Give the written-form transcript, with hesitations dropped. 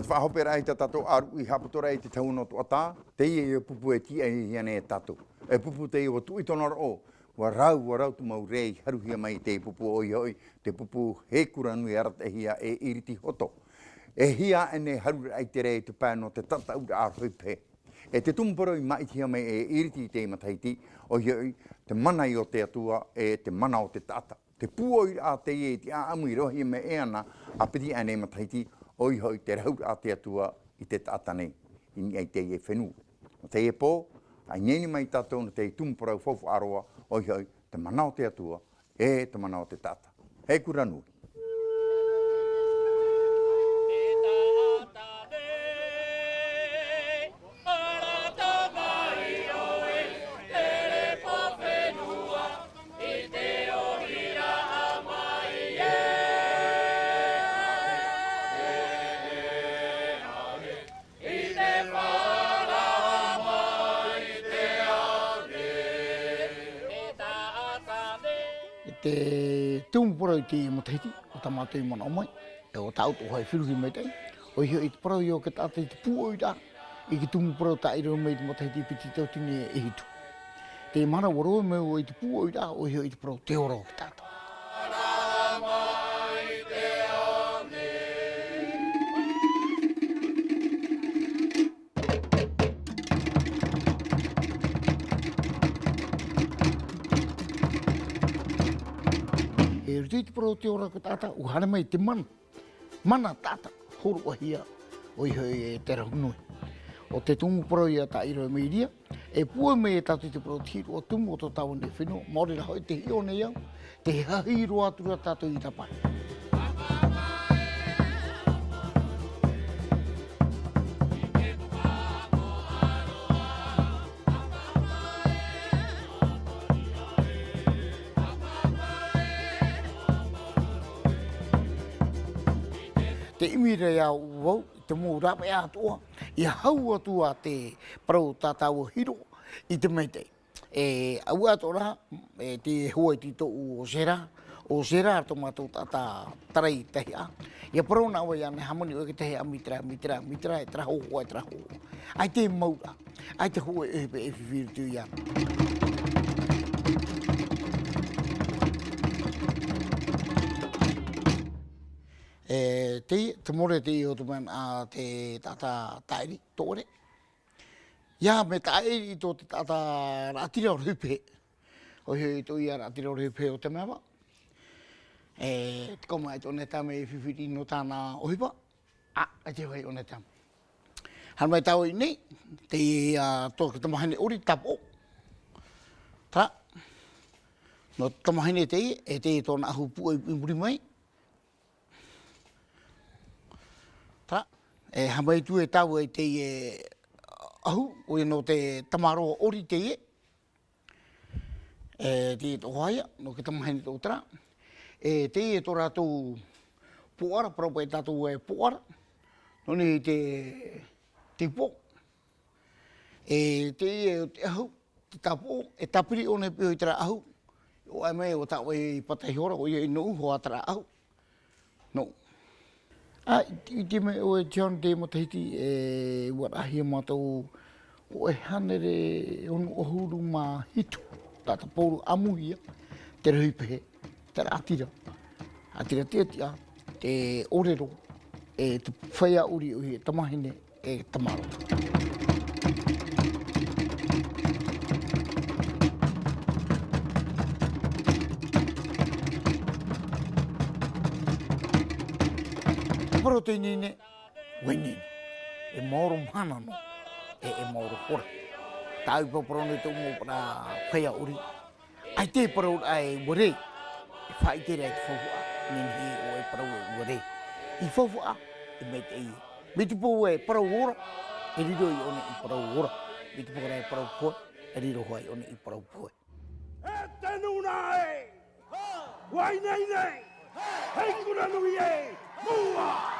Whahopera i tato aru I haputora I te tauno to ata, te I pupu e ti e hiane e tato. E pupu te I o tui tonara o, wa rau tu mau rei haruhia mai te pupu oi oi, te pupu he kura nui arata hia e iriti hoto. E hia ene harura ai te rei te pāno te tata ura arhuipe. E te tumporo I maitia mai e iriti te mataiti, oi oi, te mana I o te atua e te mana o te tata. Te puoi a te e te aamu I rohi me e ana, a piti ane mataiti, oi hoi te raura a te atua I te tata nei, I te e whenua. Te e pō, ai neni mai tātou na te tumporo fofu aroa, oi hoi, te mana o te atua, e te mana o te tata. He kura nui. Te tumporo I te mataiti, o ta mātou I mana omai, e o ta auto hoi whiruhi mai tei. O hio I te parau I o ke tātai te pūoi rā, I ke tumporo ta iro mai te mataiti piti tau tini e hitu. Te mana waro me o I te pūoi rā, o hio I te parau te oro o ke tātou. E rui te parau te ora ko tata, u hana mai te mana. Mana tata, horo o hia, oi hoi e te rahunui. O te tumu parau ia ta iro me iria, e pua me e tatu te parau tiru o tumu o to tau ne whenua, maori la hoi te hio nei au, te hahiro atura tatu I tapai. Te imire ia wau, te mō rape atua, I hau atua te parau tātau hiro I te meitei. E au atora, e te hoi tito o Sera ato mātou tātā tarai tehi a. Ia parau nā wai ane hamoni o ke tehi a mitra, e traho. Ai te maura, ai te hoi ehepe e whiwhiru tu ia. Te more te I o tuman a te tata tairi, tōre. Ia me tairi tō te tata ratira o rupe. O hei tō ia ratira o rupe o te mewa. Te koma e tōne tame e whiwhiri no tāna ohipa. A te hoi o ne tame. Han mai tau I nei, te tō ka tamahine ori tapo. Tā. No tamahine te e te tōna ahu pua I muri mai. Tā, e hamai tu e tau e te ahu, o no te tamaroa ori te te tohaia, no ke tamahine tō tara. Te tō rātou puara, propa e tātou e puara, no ni te pō. Te ahu, te tapo, e tapiri o ne pio I tara ahu, o ai mai o tāu e patahihora, o I no uho a tara ahu. No. I te me o e John te motahiti e warahi mātou o e hanere onu ohuru mā hitu. Tata pouru amuhia, te rahipehe, te ratira. Atira teatia, te orero, e te whaia uri uhi e tamahine e tamaro. Paro te nene, wenene, e maoro mana no, e maoro hora. Tāu paparone te umo para whaia uri. Ai te parau ai ware, e whai tere ai te whawhua, nini o e parau e ware. I whawhua, e mei te i. Me te pō e parau ora, e riro I one I parau ora. Me te pōra e parau poe, e riro hoa I one I parau poe. E te nuna e! Wai nei nei! Hei kura nui e! Mua!